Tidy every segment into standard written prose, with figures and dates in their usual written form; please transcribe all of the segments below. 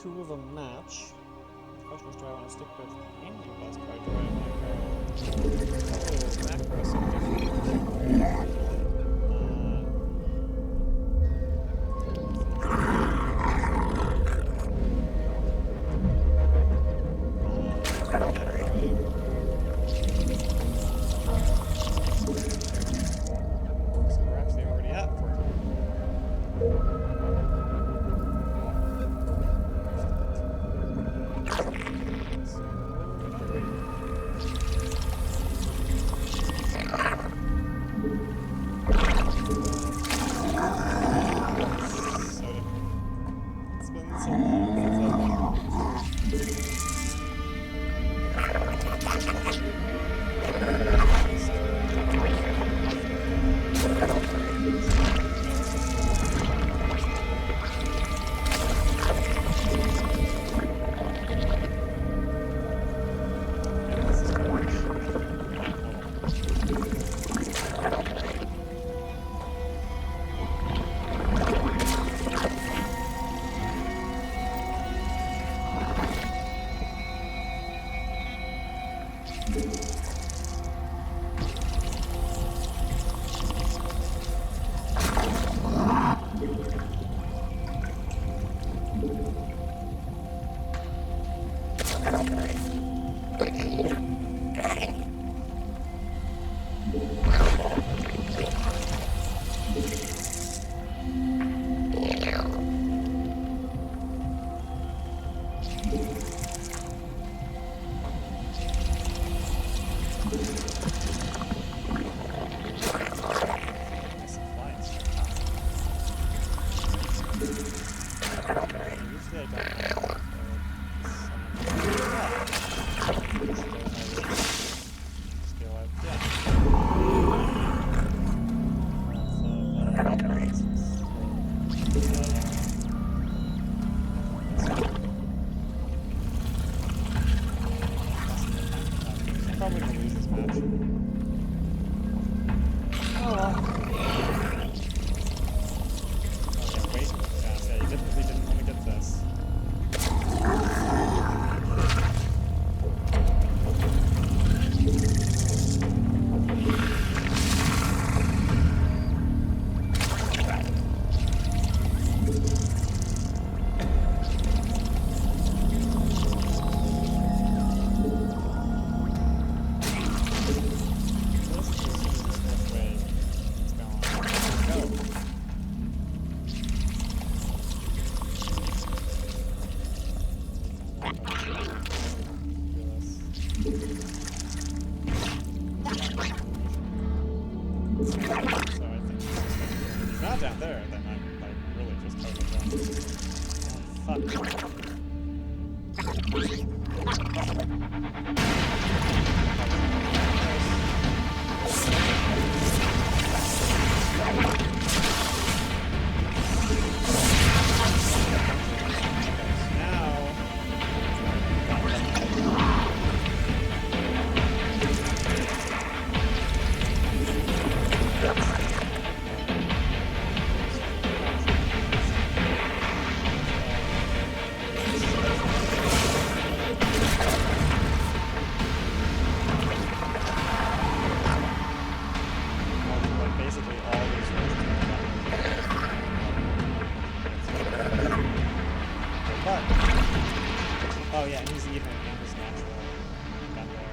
to the match. The question is, do I want to stick with baneling best card? Do I want to go... Oh, macro subdivision. Oh yeah, and he's even in his natural gun there.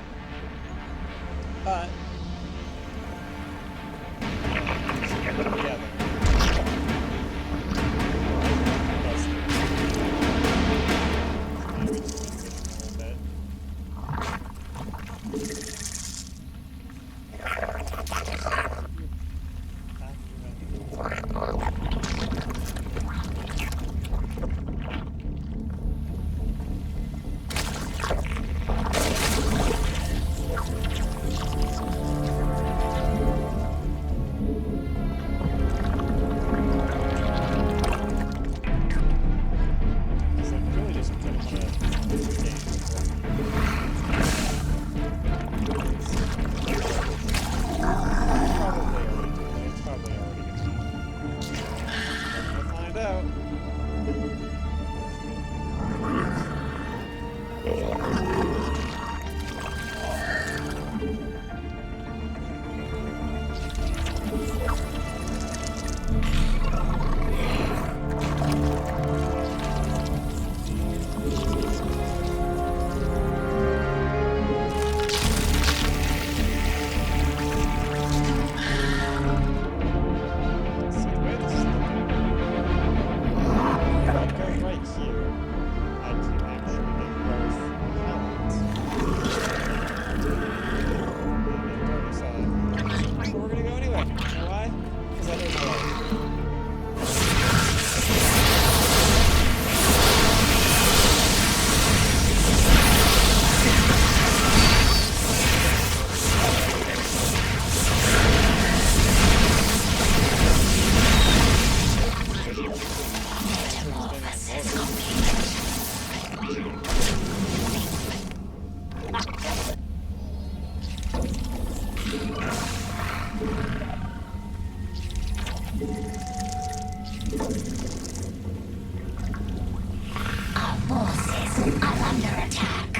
But yeah, Our forces are under attack.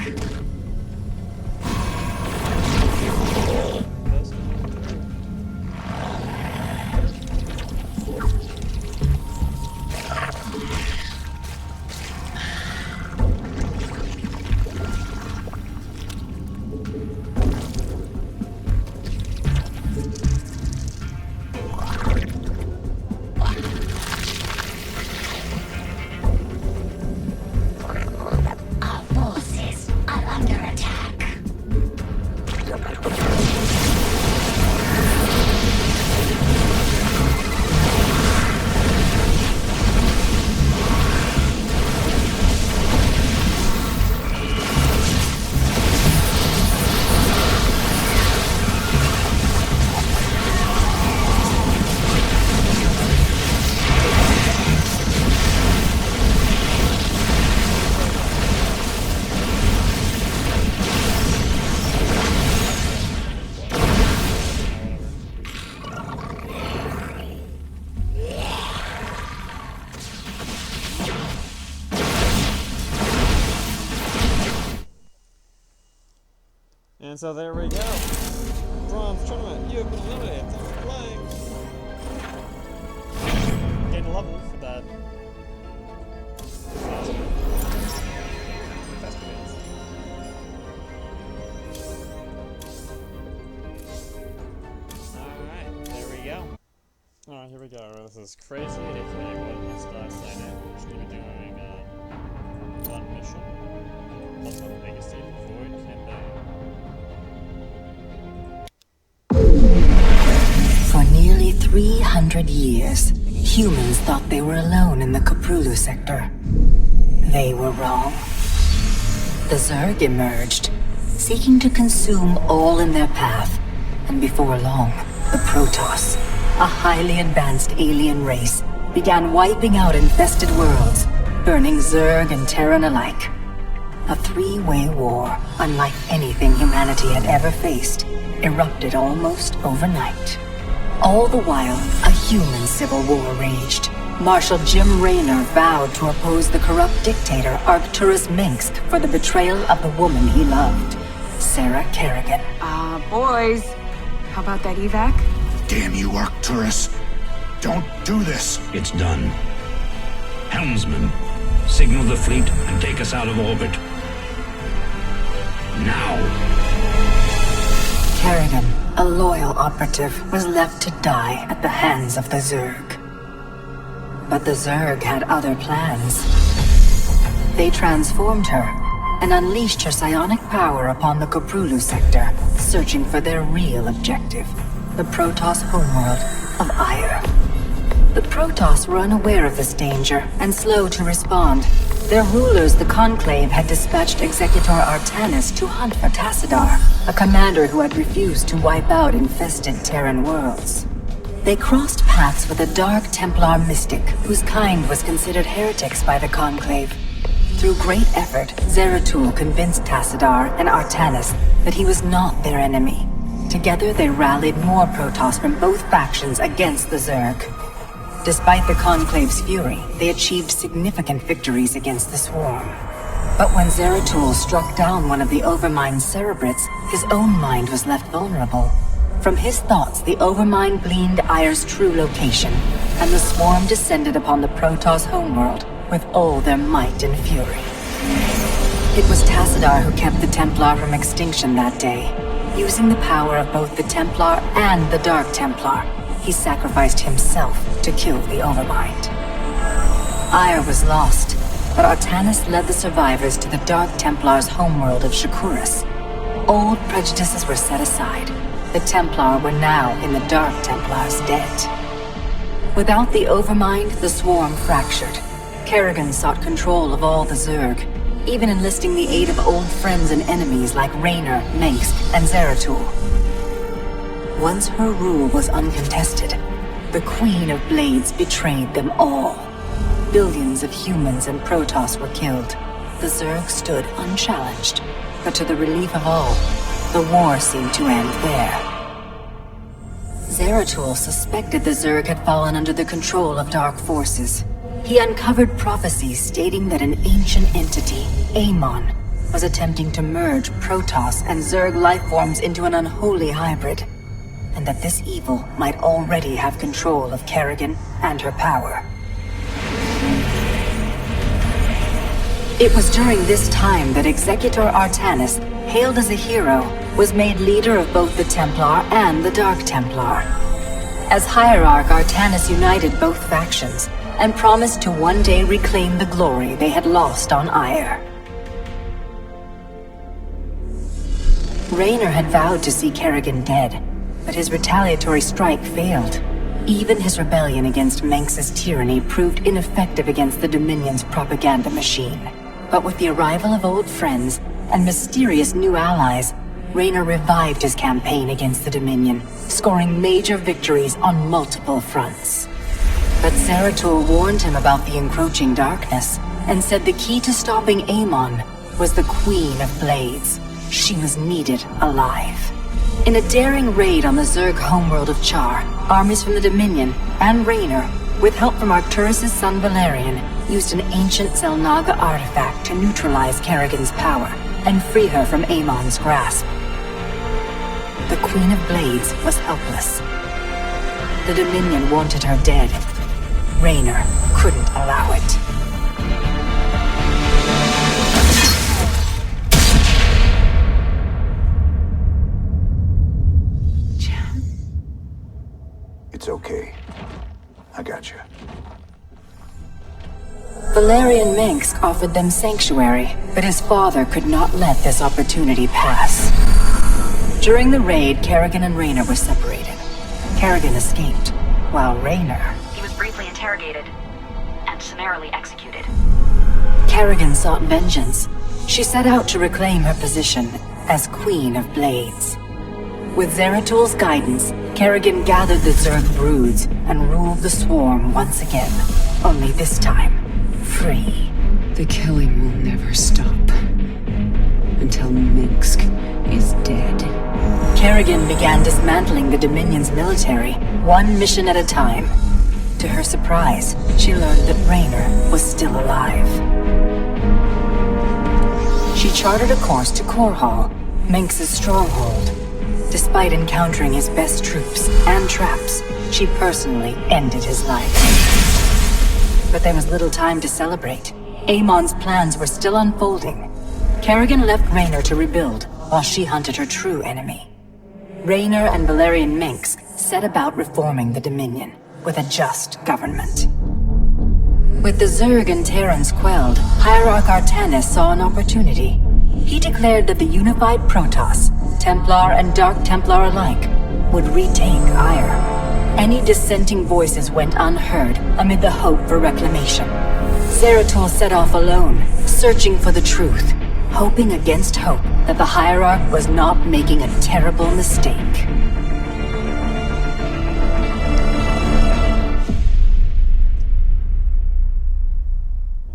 Our forces are under attack. And so there we go. Bronze tournament, you have been eliminated. Thanks for playing. Gained a level for that. Festivals. Alright, there we go. Alright, here we go. This is crazy. If anyone must sign in, we're just going to be doing one mission. Also, the biggest Steve Void campaign. For nearly 300 years, humans thought they were alone in the Koprulu sector. They were wrong. The Zerg emerged, seeking to consume all in their path, and before long, the Protoss, a highly advanced alien race, began wiping out infested worlds, burning Zerg and Terran alike. A three-way war, unlike anything humanity had ever faced, erupted almost overnight. All the while, a human civil war raged. Marshal Jim Raynor vowed to oppose the corrupt dictator Arcturus Minsk for the betrayal of the woman he loved, Sarah Kerrigan. Boys, how about that evac? Damn you, Arcturus. Don't do this. It's done. Helmsman, signal the fleet and take us out of orbit. Now! Kerrigan, a loyal operative, was left to die at the hands of the Zerg. But the Zerg had other plans. They transformed her and unleashed her psionic power upon the Koprulu sector, searching for their real objective, the Protoss homeworld of Ire. The Protoss were unaware of this danger and slow to respond. Their rulers, the Conclave, had dispatched Executor Artanis to hunt for Tassadar, a commander who had refused to wipe out infested Terran worlds. They crossed paths with a Dark Templar mystic, whose kind was considered heretics by the Conclave. Through great effort, Zeratul convinced Tassadar and Artanis that he was not their enemy. Together they rallied more Protoss from both factions against the Zerg. Despite the Conclave's fury, they achieved significant victories against the Swarm. But when Zeratul struck down one of the Overmind Cerebrates, his own mind was left vulnerable. From his thoughts, the Overmind gleaned Ire's true location, and the Swarm descended upon the Protoss homeworld with all their might and fury. It was Tassadar who kept the Templar from extinction that day. Using the power of both the Templar and the Dark Templar, he sacrificed himself to kill the Overmind. Ire was lost, but Artanis led the survivors to the Dark Templar's homeworld of Shakuras. Old prejudices were set aside. The Templar were now in the Dark Templar's debt. Without the Overmind, the Swarm fractured. Kerrigan sought control of all the Zerg, even enlisting the aid of old friends and enemies like Raynor, Minsk, and Zeratul. Once her rule was uncontested, the Queen of Blades betrayed them all. Billions of humans and Protoss were killed. The Zerg stood unchallenged, but to the relief of all, the war seemed to end there. Zeratul suspected the Zerg had fallen under the control of dark forces. He uncovered prophecies stating that an ancient entity, Amon, was attempting to merge Protoss and Zerg lifeforms into an unholy hybrid, and that this evil might already have control of Kerrigan and her power. It was during this time that Executor Artanis, hailed as a hero, was made leader of both the Templar and the Dark Templar. As Hierarch, Artanis united both factions and promised to one day reclaim the glory they had lost on Ire. Raynor had vowed to see Kerrigan dead, but his retaliatory strike failed. Even his rebellion against Manx's tyranny proved ineffective against the Dominion's propaganda machine. But with the arrival of old friends and mysterious new allies, Raynor revived his campaign against the Dominion, scoring major victories on multiple fronts. But Zeratul warned him about the encroaching darkness, and said the key to stopping Amon was the Queen of Blades. She was needed alive. In a daring raid on the Zerg homeworld of Char, armies from the Dominion and Raynor, with help from Arcturus' son Valerian, used an ancient Zelnaga artifact to neutralize Kerrigan's power and free her from Amon's grasp. The Queen of Blades was helpless. The Dominion wanted her dead. Raynor couldn't allow it. It's okay. I got you. Valerian Minsk offered them sanctuary, but his father could not let this opportunity pass. During the raid, Kerrigan and Raynor were separated. Kerrigan escaped, while Raynor... He was briefly interrogated and summarily executed. Kerrigan sought vengeance. She set out to reclaim her position as Queen of Blades. With Zeratul's guidance, Kerrigan gathered the Zerg broods and ruled the swarm once again, only this time, free. The killing will never stop. Until Minsk is dead. Kerrigan began dismantling the Dominion's military, one mission at a time. To her surprise, she learned that Raynor was still alive. She charted a course to Korhal, Minx's stronghold. Despite encountering his best troops and traps, she personally ended his life. But there was little time to celebrate. Amon's plans were still unfolding. Kerrigan left Raynor to rebuild, while she hunted her true enemy. Raynor and Valerian Minx set about reforming the Dominion, with a just government. With the Zerg and Terrans quelled, Hierarch Artanis saw an opportunity. He declared that the unified Protoss, Templar and Dark Templar alike, would retake Ire. Any dissenting voices went unheard amid the hope for reclamation. Zeratul set off alone, searching for the truth, hoping against hope that the Hierarch was not making a terrible mistake.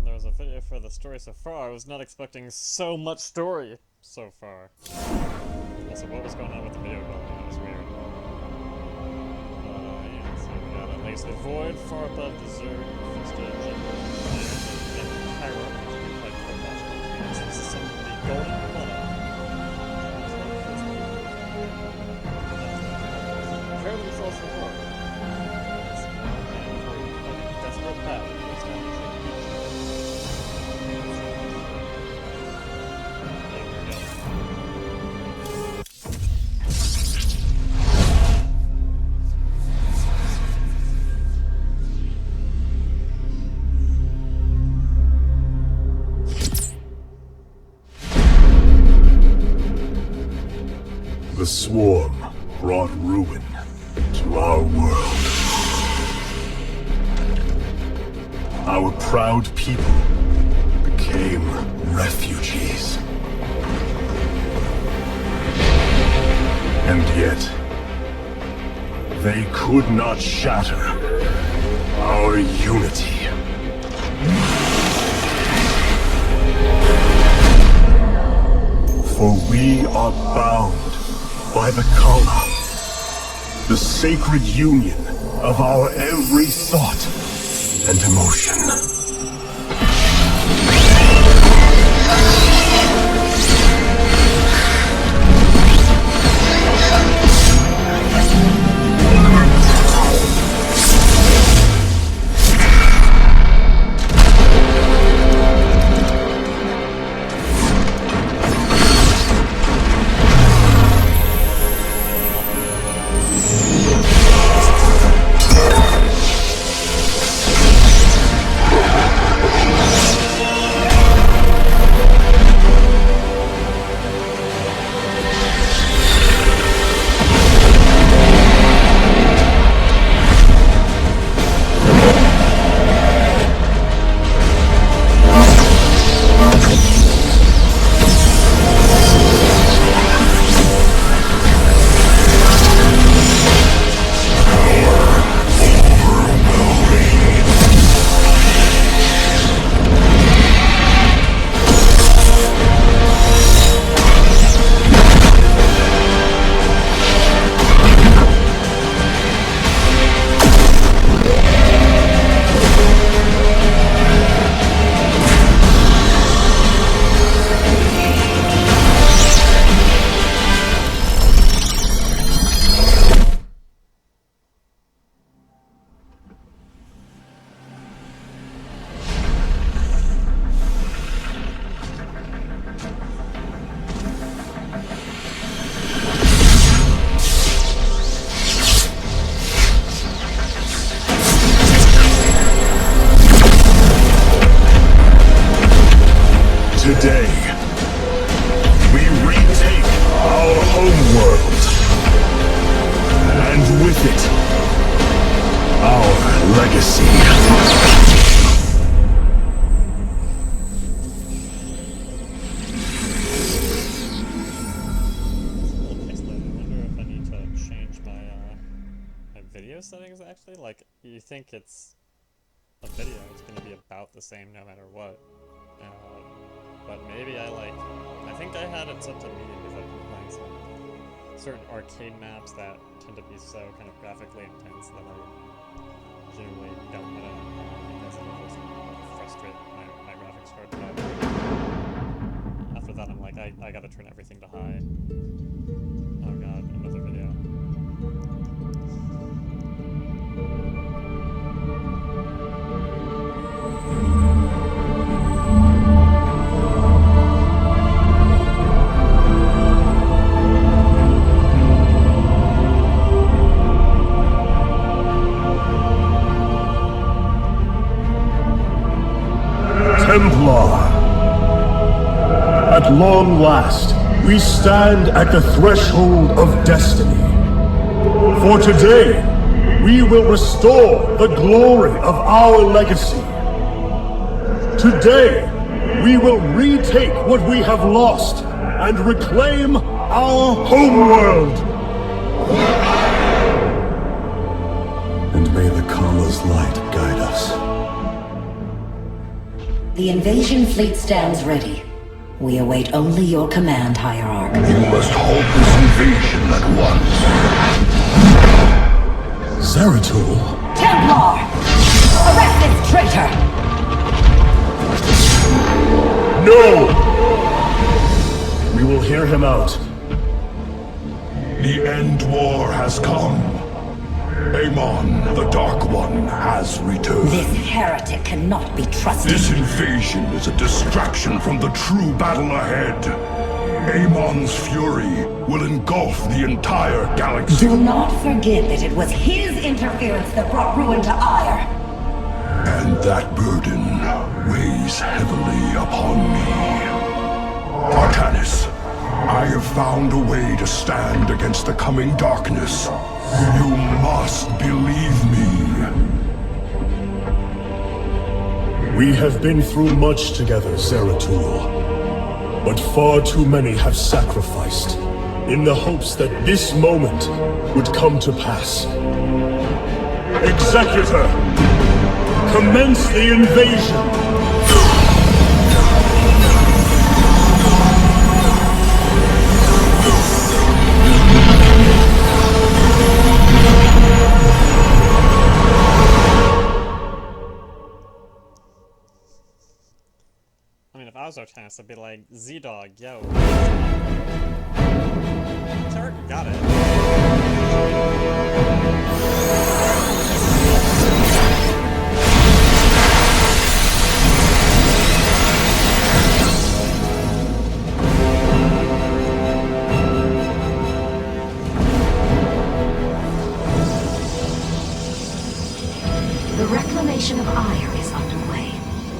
There was a video for the story so far. I was not expecting so much story so far. Also, what was going on with the video quality? That was weird. Yeah, so we got a laser void far above the Zerg stage and Hierarch, which we played for much. This is some of the golden planet. Fairly results so far. It's a desperate path to establish a beach. The swarm brought ruin to our world. Our proud people became refugees. And yet, they could not shatter our unity. For we are bound by the Kala, The sacred union of our every thought and emotion. Today, we retake our homeworld, and with it, our legacy. Video settings actually? Like, you think it's a video, it's gonna be about the same no matter what. But maybe I think I had it set to medium because I've been playing some certain arcade maps that tend to be so kind of graphically intense that I generally don't want to, because it'll just frustrate my graphics card. But after that I'm like, I gotta turn everything to high. Oh god, another video. Templar. At long last, we stand at the threshold of destiny. For today, we will restore the glory of our legacy. Today, we will retake what we have lost and reclaim our homeworld. And may the Kama's light guide us. The invasion fleet stands ready. We await only your command, Hierarch. You must halt this invasion at once. Zeratul? Templar! Arrest this traitor! No! We will hear him out. The end war has come. Amon, the Dark One, has returned. This heretic cannot be trusted. This invasion is a distraction from the true battle ahead. Amon's fury will engulf the entire galaxy. Do not forget that it was his interference that brought ruin to Ire. And that burden weighs heavily upon me. Arcanus, I have found a way to stand against the coming darkness. You must believe me. We have been through much together, Zeratul. But far too many have sacrificed, in the hopes that this moment would come to pass. Executor, commence the invasion! Bowser chance to be like, Z-Dog, yo. Sure, you got it. The reclamation of Ire is underway.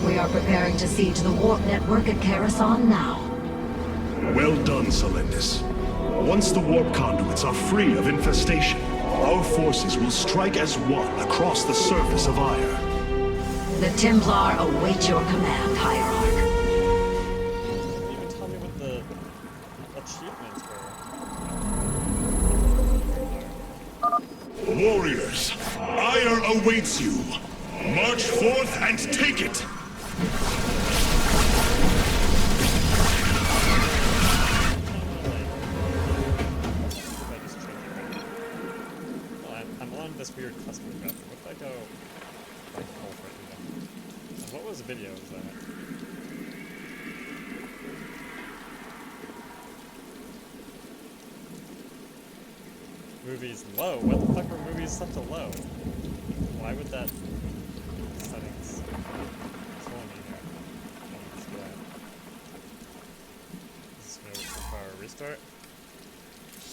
We are preparing to siege the warp network at Karasan now. Well done, Celendis. Once the warp conduits are free of infestation, our forces will strike as one across the surface of Ire. The Templar await your command, Hierarch. You didn't even tell me what the achievements were. Warriors, Ire awaits you. March forth and take it! I'm on this weird custom graphic. What if I go like full for it? And what was the video was that? Movies low? What the fuck are movies set to low? Why would that settings killing me here? Is this gonna require a restart?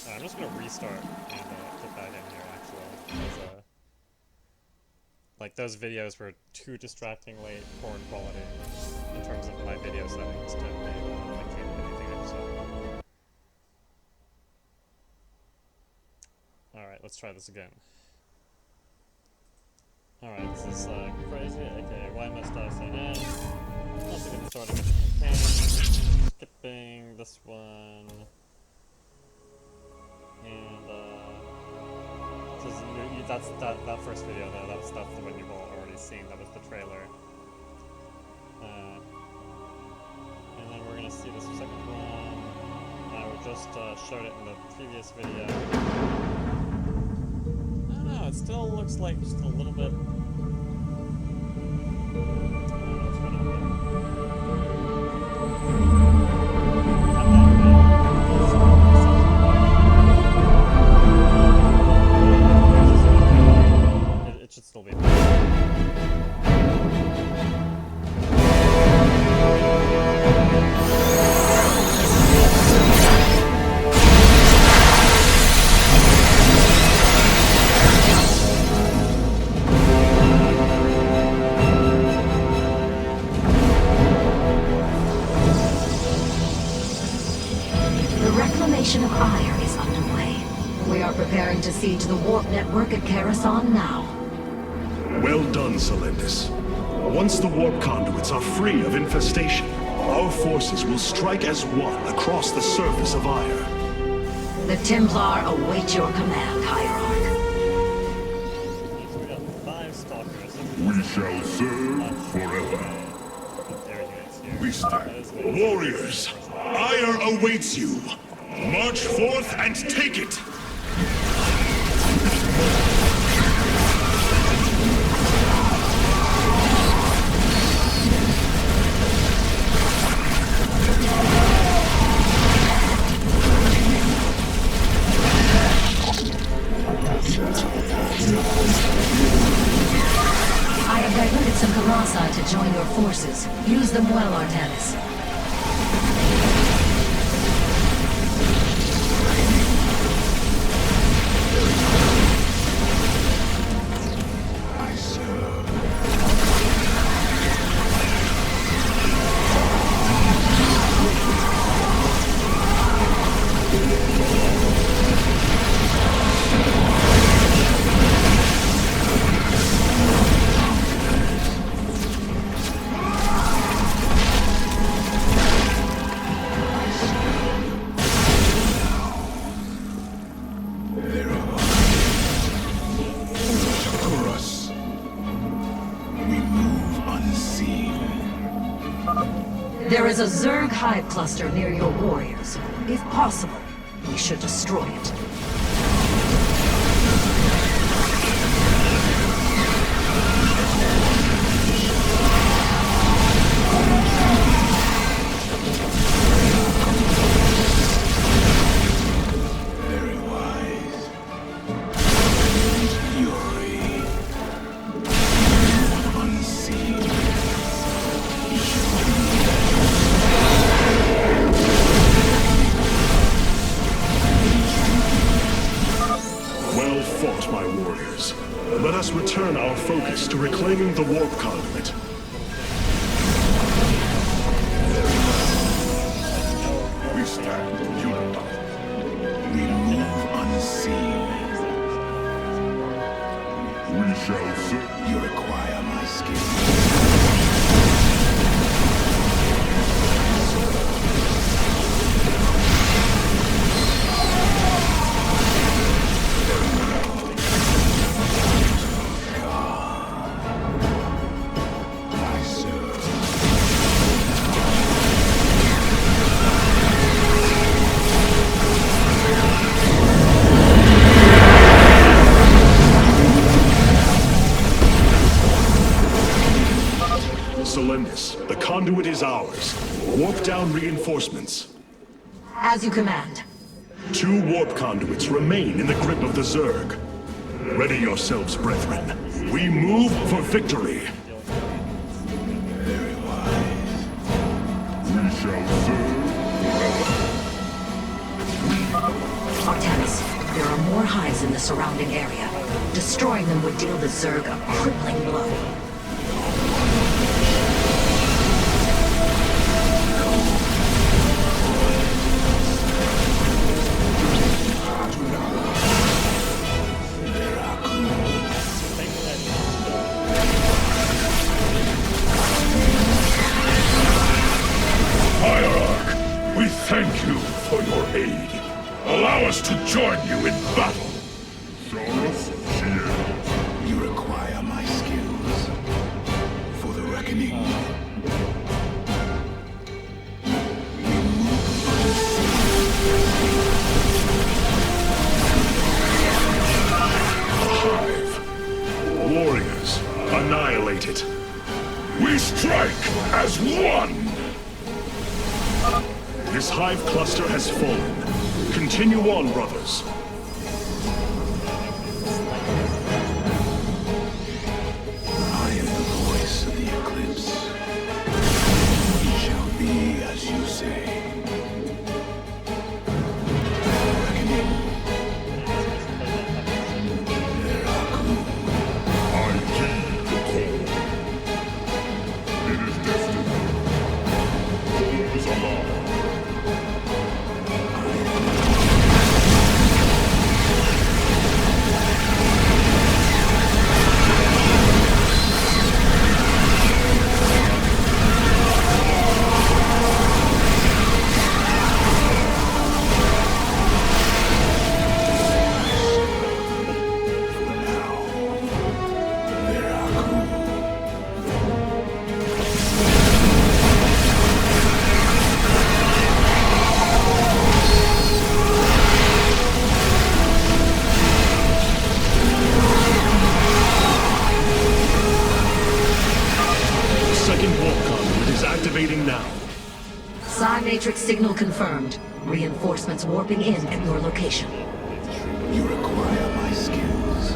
I'm just gonna restart and get back in here actually. Because, like those videos were too distractingly poor quality in terms of my video settings to be able to keep anything I just saw. Alright, let's try this again. Alright, this is crazy, aka why must I say no? Once again starting with the campaign. Skipping this one. And that's that first video though, that's the one you've all already seen, that was the trailer. And then we're gonna see this second one. We just showed it in the previous video. I don't know, it still looks like just a little bit. I don't know what's going on there. It should still be there. Of Ire is underway. We are preparing to siege the warp network at Karasan now. Well done, Celendis. Once the warp conduits are free of infestation, our forces will strike as one across the surface of Ire. The Templar await your command, Hierarch. So we got 5 stalkers. We shall serve forever. Air units here. We start. Warriors, Ire awaits you. March forth and take it! I have diverted some Karasa to join your forces. Use them well, Artanis. There is a Zerg hive cluster near your warriors. If possible, we should destroy it. warp conduit. We stand unified. We move unseen. We shall see. You require my skill. I serve. Selendis, the conduit is ours. Warp down reinforcements. As you command. 2 warp conduits remain in the grip of the Zerg. Ready yourselves, brethren. We move for victory. Very wise. We shall serve forever. Artemis, there are more hives in the surrounding area. Destroying them would deal the Zerg a crippling blow. Hierarch, we thank you for your aid. Allow us to join you in battle. Soros Shield. You require my skills for the reckoning. Hive. Warriors, annihilate it. We strike as one. This hive cluster has fallen. Continue on, brothers. I am the voice of the eclipse. It shall be as you say. Reckoning. Miracle. I heed the call. It is destiny. All is alarm. Activating now. Psi Matrix signal confirmed. Reinforcements warping in at your location. You require my skills.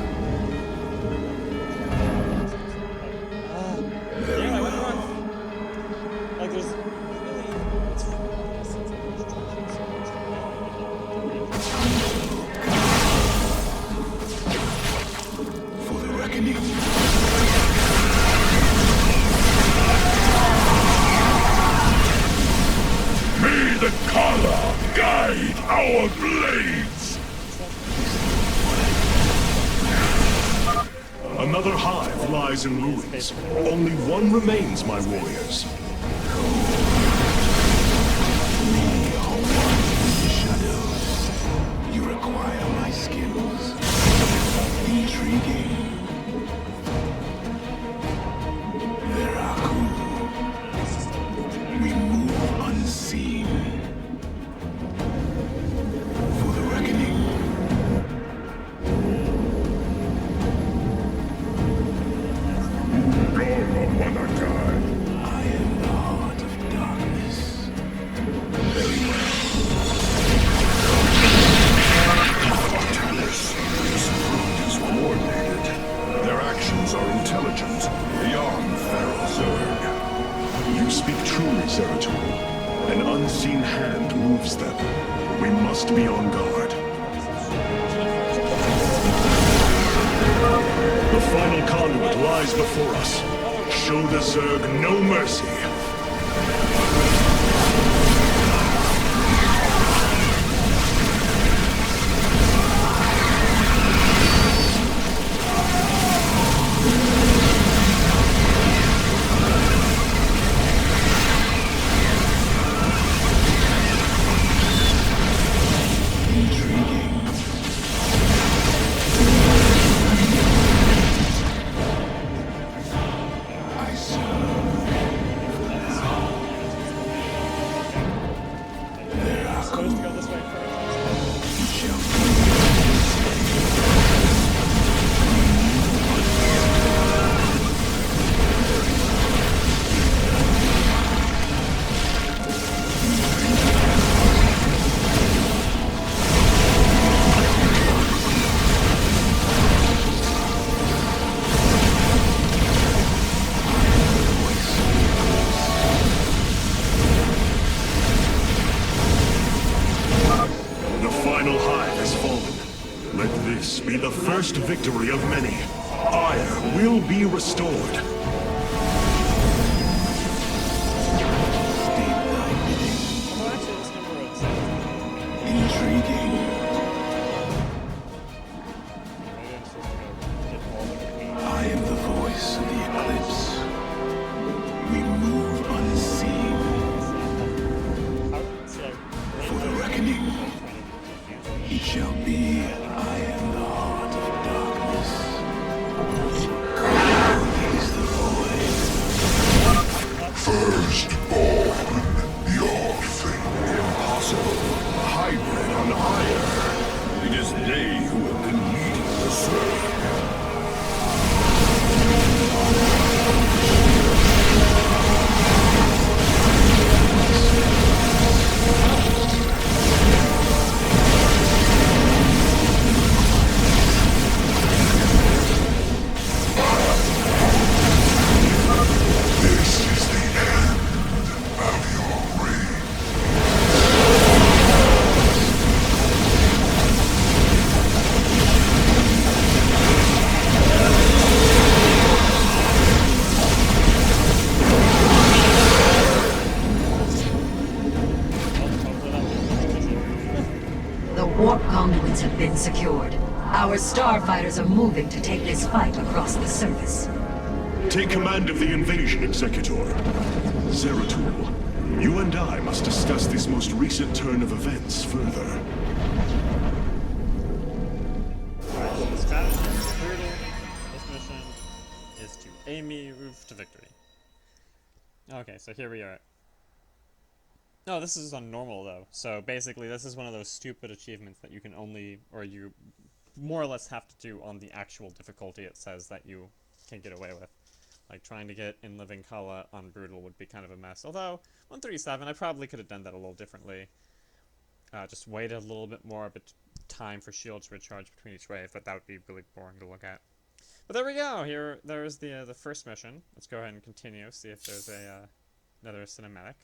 Very Yeah, I went well. wrong. Like, there's really... For the reckoning. May the Kala guide our blades! Another hive lies in ruins. Only one remains, my warriors. We are one in the shadows. You require my skills. Intriguing. Miracle. We move unseen. For the reckoning. I am the heart of darkness. Very well. Artemis, this group is coordinated. Their actions are intelligent, beyond feral Zerg. You speak truly, Zeratul. An unseen hand moves them. We must be on guard. The final conduit lies before us. show the Zerg no mercy. Supposed to go this way first. The final hive has fallen. Let this be the first victory of many. Ire will be restored. Oh, actually, this number is Intriguing. maybe I'm supposed to get all the green. I am the voice of the eclipse. We move unseen How, see, I for the reckoning. It shall be. I am the heart of darkness. It is the void. Firstborn, your fate. Impossible. Hybrid on ire. It is they who have been leading the Zerg. This is the end of your reign. The warp conduits have been secured. Our starfighters are moving to take this fight across the surface. Take command of the invasion, Executor. Zeratul, you and I must discuss this most recent turn of events further. Alright, so the strategy is brutal. This mission is to Amy Roof to victory. Okay, so here we are. No, this is on normal though. So basically this is one of those stupid achievements that you can only, or you more or less have to do on the actual difficulty it says that you can get away with. Like trying to get in Living Kala on Brutal would be kind of a mess. Although, 137, I probably could have done that a little differently. Just waited a little bit more but time for shields to recharge between each wave, but that would be really boring to look at. But there we go. There's the first mission. Let's go ahead and continue. See if there's a another cinematic.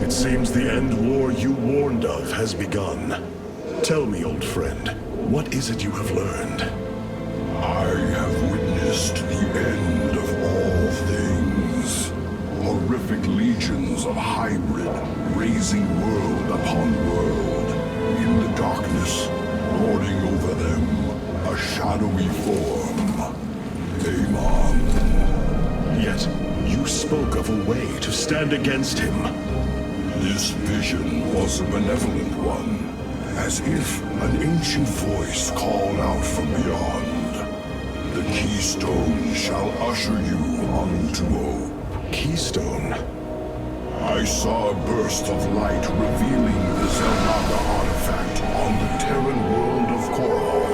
It seems the end war you warned of has begun. Tell me, old friend, what is it you have learned? I have witnessed the end of all things. Horrific legions of hybrid, raising world upon world. In the darkness, lording over them, a shadowy form. Amon. Yet, you spoke of a way to stand against him. This vision was a benevolent one, as if an ancient voice called out from beyond. The keystone shall usher you unto hope. Keystone? I saw a burst of light revealing the Zelnaga artifact on the Terran world of Korhal.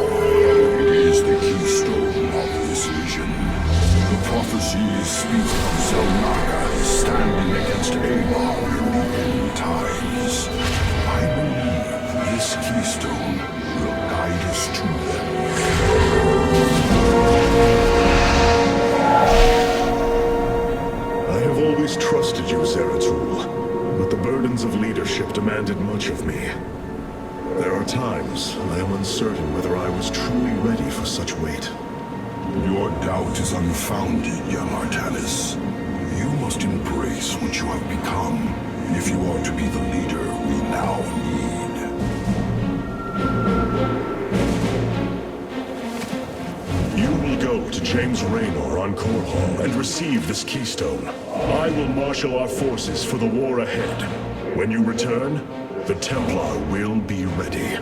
It is the keystone of this vision. The prophecies speak of Zelnaga standing against Amon in the end times. I believe this keystone will guide us to them. times, I am uncertain whether I was truly ready for such weight. Your doubt is unfounded, young Artanis. You must embrace what you have become, if you are to be the leader we now need. You will go to James Raynor on Korhal and receive this keystone. I will marshal our forces for the war ahead. When you return, the Templar will be ready.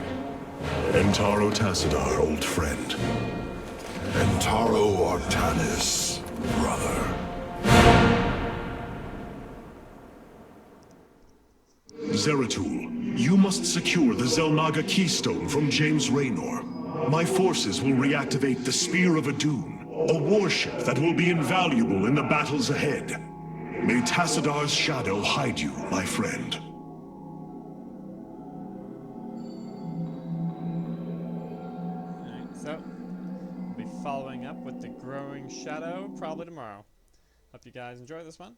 Entaro Tassadar, old friend. Entaro Artanis, brother. Zeratul, you must secure the Zelnaga keystone from James Raynor. My forces will reactivate the Spear of Adun, a warship that will be invaluable in the battles ahead. May Tassadar's shadow hide you, my friend. Alright, so we'll be following up with the growing shadow probably tomorrow. Hope you guys enjoy this one.